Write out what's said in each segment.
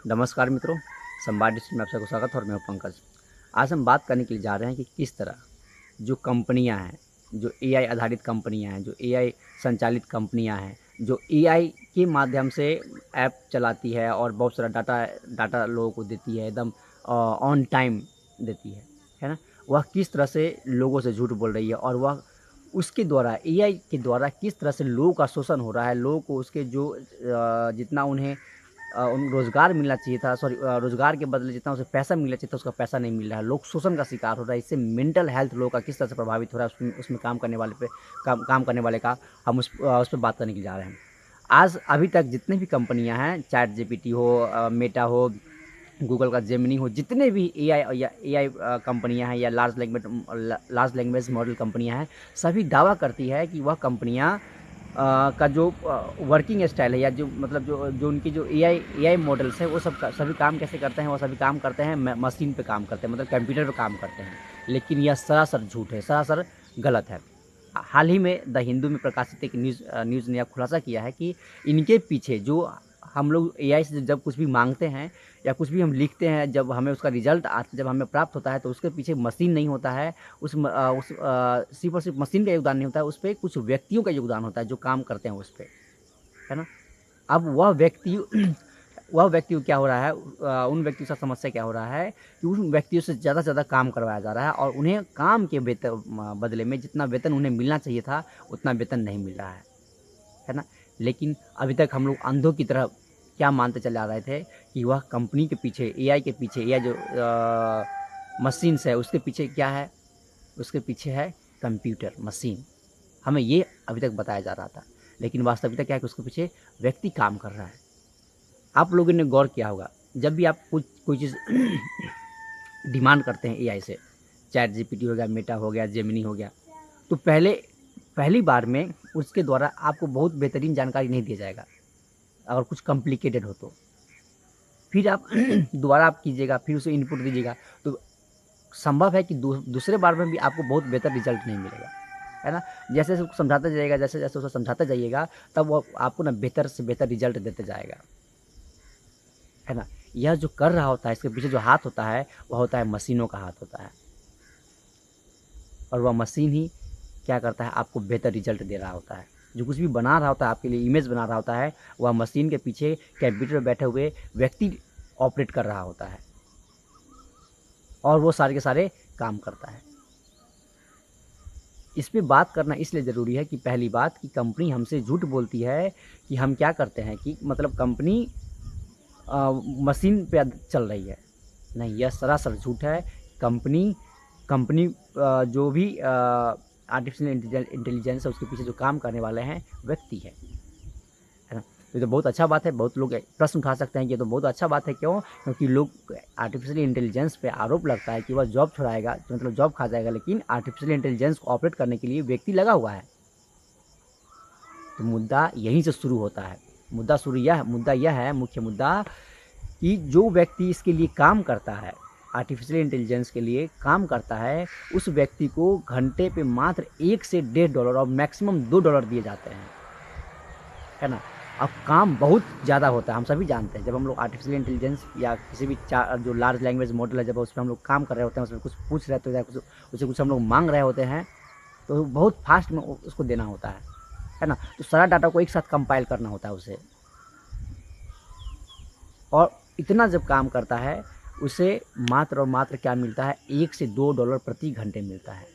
नमस्कार मित्रों, संवाद डिस्ट्रिक्ट में आप सबको स्वागत है और मैं हूं पंकज। आज हम बात करने के लिए जा रहे हैं कि किस तरह जो कंपनियां हैं, जो एआई आधारित कंपनियां हैं, जो एआई संचालित कंपनियां हैं, जो एआई के माध्यम से ऐप चलाती है और बहुत सारा डाटा डाटा लोगों को देती है, एकदम ऑन टाइम देती है ना? वह किस तरह से लोगों से झूठ बोल रही है और वह उसके द्वारा एआई के द्वारा किस तरह से लोगों का शोषण हो रहा है। लोगों को उसके जो जितना उन्हें उन रोज़गार मिलना चाहिए था, रोज़गार के बदले जितना उसे पैसा मिलना चाहिए था उसका पैसा नहीं मिल रहा है। लोग शोषण का शिकार हो रहा है। इससे मेंटल हेल्थ लोगों का किस तरह से प्रभावित हो रहा है, उसमें उसमें काम करने वाले पे काम करने वाले का हम उस पे बात करने के लिए जा रहे हैं। आज अभी तक जितनी भी कंपनियां हैं, चैट जीपीटी हो, मेटा हो, गूगल का जेमिनी हो, जितने भी एआई कंपनियां हैं या लार्ज लैंग्वेज मॉडल कंपनियां हैं, सभी दावा करती है कि वह कंपनियां का जो वर्किंग स्टाइल है या जो मतलब जो जो उनकी जो एआई मॉडल्स हैं, वो सभी काम कैसे करते हैं। वो सभी काम करते हैं मशीन पे काम करते हैं, मतलब कंप्यूटर पे काम करते हैं। लेकिन यह सरासर झूठ है, सरासर गलत है। हाल ही में द हिंदू में प्रकाशित एक न्यूज़ ने यह खुलासा किया है कि इनके पीछे जो हम लोग एआई से जब कुछ भी मांगते हैं या कुछ भी हम लिखते हैं, जब हमें उसका रिजल्ट जब हमें प्राप्त होता है, तो उसके पीछे मशीन नहीं होता है। सिर्फ और सिर्फ मशीन का योगदान नहीं होता है, उस पर कुछ व्यक्तियों का योगदान होता है जो काम करते हैं उस पर, है ना? अब वह व्यक्ति वह व्यक्ति को क्या हो रहा है, उन व्यक्तियों से समस्या क्या हो रहा है कि उन व्यक्तियों से ज़्यादा काम करवाया जा रहा है और उन्हें काम के बदले में जितना वेतन उन्हें मिलना चाहिए था उतना वेतन नहीं मिल रहा है ना? लेकिन अभी तक हम लोग अंधों की तरह क्या मानते चले आ रहे थे कि वह कंपनी के पीछे, एआई के पीछे, एआई जो मशीन्स है उसके पीछे क्या है, उसके पीछे है कंप्यूटर मशीन। हमें ये अभी तक बताया जा रहा था, लेकिन वास्तविकता क्या है कि उसके पीछे व्यक्ति काम कर रहा है। आप लोगों ने गौर किया होगा, जब भी आप कोई चीज़ डिमांड करते हैं एआई से, चैट जीपीटी हो गया, मेटा हो गया, जेमिनी हो गया, तो पहली बार में उसके द्वारा आपको बहुत बेहतरीन जानकारी नहीं दिया जाएगा। अगर कुछ कॉम्प्लिकेटेड हो तो फिर आप दोबारा आप कीजिएगा, फिर उसे इनपुट दीजिएगा, तो संभव है कि दूसरे बार में भी आपको बहुत बेहतर रिजल्ट नहीं मिलेगा, है ना? जैसे-जैसे उसको समझाते जाइएगा, जैसे-जैसे उसे समझाते जाइएगा, तब वो आपको ना बेहतर से बेहतर रिजल्ट देते जाएगा, है ना? यह जो कर रहा होता है, इसके पीछे जो हाथ होता है, वह होता है मशीनों का हाथ होता है और वह मशीन ही क्या करता है, आपको बेहतर रिजल्ट दे रहा होता है। जो कुछ भी बना रहा होता है, आपके लिए इमेज बना रहा होता है, वह मशीन के पीछे कंप्यूटर पे बैठे हुए व्यक्ति ऑपरेट कर रहा होता है और वो सारे के सारे काम करता है। इस पे बात करना इसलिए ज़रूरी है कि पहली बात कि कंपनी हमसे झूठ बोलती है कि हम क्या करते हैं कि मतलब कंपनी मशीन पे चल रही है। नहीं, यह सरासर झूठ है। कंपनी कंपनी जो भी आर्टिफिशियल इंटेलिजेंस है उसके पीछे जो काम करने वाले हैं व्यक्ति है ना? ये तो बहुत अच्छा बात है। बहुत लोग प्रश्न उठा सकते हैं कि ये तो बहुत अच्छा बात है। क्यों? क्योंकि लोग आर्टिफिशियल इंटेलिजेंस पे आरोप लगता है कि वह जॉब छुड़ाएगा, तो मतलब जॉब खा जाएगा, लेकिन आर्टिफिशियल इंटेलिजेंस को ऑपरेट करने के लिए व्यक्ति लगा हुआ है। तो मुद्दा यहीं से शुरू होता है। मुद्दा यह है, मुख्य मुद्दा, कि जो व्यक्ति इसके लिए काम करता है, आर्टिफिशियल इंटेलिजेंस के लिए काम करता है, उस व्यक्ति को घंटे पे मात्र 1 से $1.5 और मैक्सिमम $2 दिए जाते हैं, है ना? अब काम बहुत ज़्यादा होता है, हम सभी जानते हैं। जब हम लोग आर्टिफिशियल इंटेलिजेंस या किसी भी जो लार्ज लैंग्वेज मॉडल है, जब उस पे हम लोग काम कर रहे होते हैं, उसमें कुछ पूछ रहे होते हैं, उसे कुछ हम लोग माँग रहे होते हैं, तो बहुत फास्ट में उसको देना होता है ना? तो सारा डाटा को एक साथ कंपाइल करना होता है उसे, और इतना जब काम करता है, उसे मात्र और मात्र क्या मिलता है, 1 से $2 प्रति घंटे मिलता है।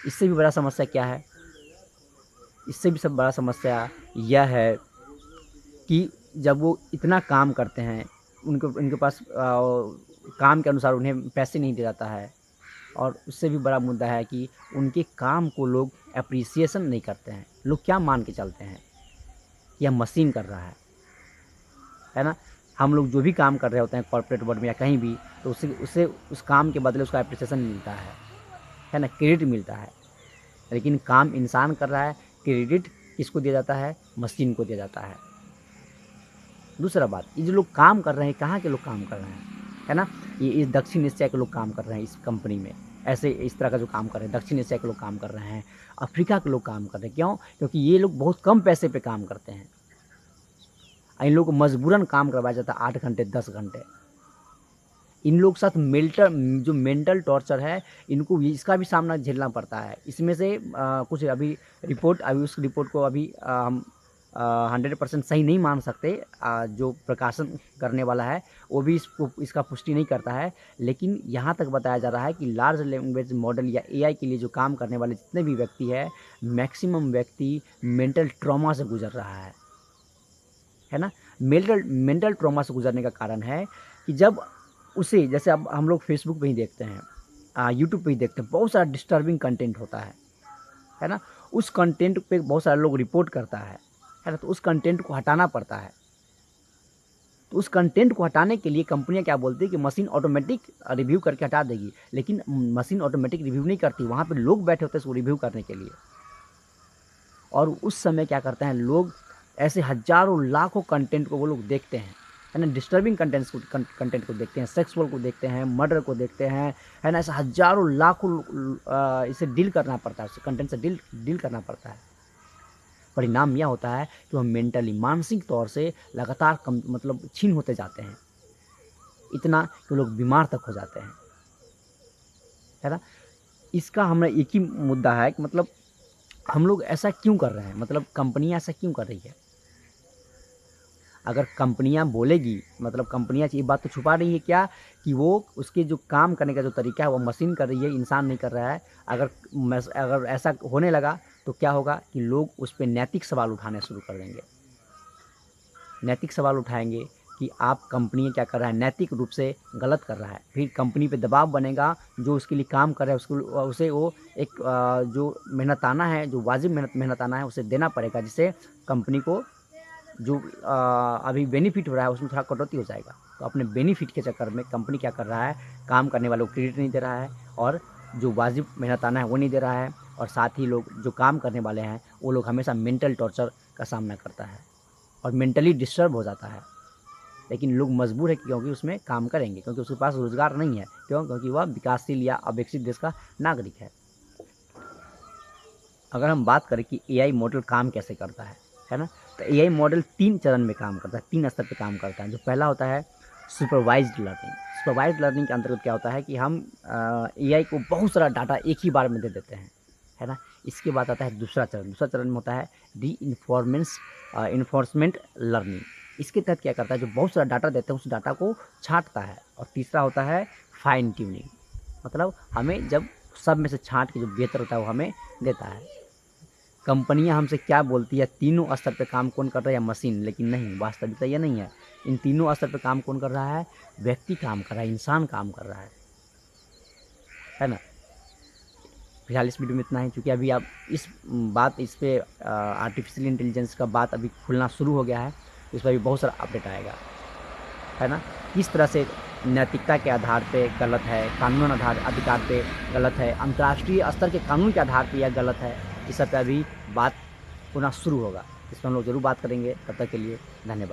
इससे भी बड़ा समस्या क्या है? इससे भी सब बड़ा समस्या यह है कि जब वो इतना काम करते हैं, उनके पास काम के अनुसार उन्हें पैसे नहीं दिया जाता है, और उससे भी बड़ा मुद्दा है कि उनके काम को लोग एप्रिसिएशन नहीं करते हैं। लोग क्या मान के चलते हैं, यह मशीन कर रहा है ना? हम लोग जो भी काम कर रहे होते हैं कॉर्पोरेट वर्ल्ड में या कहीं भी, तो उससे उस काम के बदले उसका एप्रिसिएशन मिलता है ना? क्रेडिट मिलता है। लेकिन काम इंसान कर रहा है, क्रेडिट किसको दिया जाता है? मशीन को दिया जाता है। दूसरा बात, ये जो लोग काम कर रहे हैं, कहाँ के लोग काम कर रहे हैं, है ना? ये इस दक्षिण एशिया के लोग काम कर रहे हैं इस कंपनी में। ऐसे इस तरह का जो काम कर रहे हैं, दक्षिण एशिया के लोग काम कर रहे हैं, अफ्रीका के लोग काम कर रहे हैं। क्यों? क्योंकि ये लोग बहुत कम पैसे पे काम करते हैं। इन लोगों को मजबूरन काम करवाया जाता है 8 घंटे 10 घंटे। इन लोग के साथ जो मेंटल टॉर्चर है, इनको इसका भी सामना झेलना पड़ता है। इसमें से कुछ अभी उस रिपोर्ट को अभी हम 100% सही नहीं मान सकते। जो प्रकाशन करने वाला है वो भी इसका पुष्टि नहीं करता है, लेकिन यहाँ तक बताया जा रहा है कि लार्ज लैंग्वेज मॉडल या एआई के लिए जो काम करने वाले जितने भी व्यक्ति है, मैक्सिमम व्यक्ति मेंटल ट्रॉमा से गुजर रहा है ना। मेंटल ट्रॉमा से गुजरने का कारण है कि जब उसे, जैसे अब हम लोग फेसबुक पे ही देखते हैं, यूट्यूब पे ही देखते हैं, बहुत सारा डिस्टर्बिंग कंटेंट होता है ना। उस कंटेंट पे बहुत सारे लोग रिपोर्ट करता है ना, तो उस कंटेंट को हटाना पड़ता है। तो उस कंटेंट को हटाने के लिए कंपनियां क्या बोलती है कि मशीन ऑटोमेटिक रिव्यू करके हटा देगी, लेकिन मशीन ऑटोमेटिक रिव्यू नहीं करती, वहाँ पे लोग बैठे होते हैं उसको रिव्यू करने के लिए। और उस समय क्या करते हैं लोग, ऐसे हजारों लाखों कंटेंट को वो लोग देखते हैं, है ना। डिस्टर्बिंग कंटेंट को देखते हैं, सेक्सुअल को देखते हैं, मर्डर को देखते हैं, है ना। ऐसे हजारों लाखों इसे डील करना पड़ता है, उस कंटेंट से डील करना पड़ता है। परिणाम यह होता है कि वह मेंटली, मानसिक तौर से लगातार मतलब छीन होते जाते हैं, इतना कि लोग बीमार तक हो जाते हैं, है ना। इसका हमारा एक ही मुद्दा है कि मतलब हम लोग ऐसा क्यों कर रहे हैं, मतलब कंपनियां ऐसा क्यों कर रही है। अगर कंपनियां बोलेगी, मतलब कंपनियां ये बात तो छुपा रही है क्या कि वो उसके जो काम करने का जो तरीका है वो मशीन कर रही है, इंसान नहीं कर रहा है। अगर ऐसा होने लगा तो क्या होगा कि लोग उस पर नैतिक सवाल उठाने शुरू कर देंगे। नैतिक सवाल उठाएंगे कि आप कंपनी क्या कर रहा है, नैतिक रूप से गलत कर रहा है। फिर कंपनी पे दबाव बनेगा, जो उसके लिए काम कर रहा है उसे वो एक जो मेहनताना है, जो वाजिब मेहनताना है उसे देना पड़ेगा, जिससे कंपनी को जो अभी बेनिफिट हो रहा है उसमें थोड़ा कटौती हो जाएगा। तो अपने बेनिफिट के चक्कर में कंपनी क्या कर रहा है, काम करने वालों को क्रेडिट नहीं दे रहा है, और जो वाजिब मेहनताना है वो नहीं दे रहा है, और साथ ही लोग जो काम करने वाले हैं वो लोग हमेशा मेंटल टॉर्चर का सामना करता है और मेंटली डिस्टर्ब हो जाता है। लेकिन लोग मजबूर है क्योंकि उसमें काम करेंगे, क्योंकि उसके पास रोजगार नहीं है। क्यों? क्योंकि वह विकासशील या अविकसित देश का नागरिक है। अगर हम बात करें कि एआई मॉडल काम कैसे करता है ना, तो एआई मॉडल 3 चरण में काम करता है, 3 स्तर पे काम करता है। जो पहला होता है सुपरवाइज्ड लर्निंग। सुपरवाइज्ड लर्निंग के अंतर्गत क्या होता है कि हम एआई को बहुत सारा डाटा एक ही बार में दे देते हैं, है ना। इसके बाद आता है दूसरा चरण में होता है इन्फोर्समेंट लर्निंग। इसके तहत क्या करता है, जो बहुत सारा डाटा देते हैं उस डाटा को छांटता है। और तीसरा होता है फाइन ट्यूनिंग, मतलब हमें जब सब में से छांट के जो बेहतर होता है वो हमें देता है। कंपनियां हमसे क्या बोलती है, तीनों स्तर पे काम कौन कर रहा है, या मशीन, लेकिन नहीं, वास्तविकता ये नहीं है। इन तीनों स्तर पे काम कौन कर रहा है, व्यक्ति काम कर रहा है, इंसान काम कर रहा है ना। फिलहाल इस वीडियो में इतना ही, क्योंकि अभी आप इस पे आर्टिफिशियल इंटेलिजेंस का बात अभी खुलना शुरू हो गया है, इस पर भी बहुत सारा अपडेट आएगा, है ना। किस तरह से नैतिकता के आधार पे गलत है, कानून अधिकार पे गलत है, अंतर्राष्ट्रीय स्तर के कानून के आधार पे यह गलत है, इस सब पे अभी बात होना शुरू होगा। इस पर हम लोग ज़रूर बात करेंगे। तब तक के लिए धन्यवाद।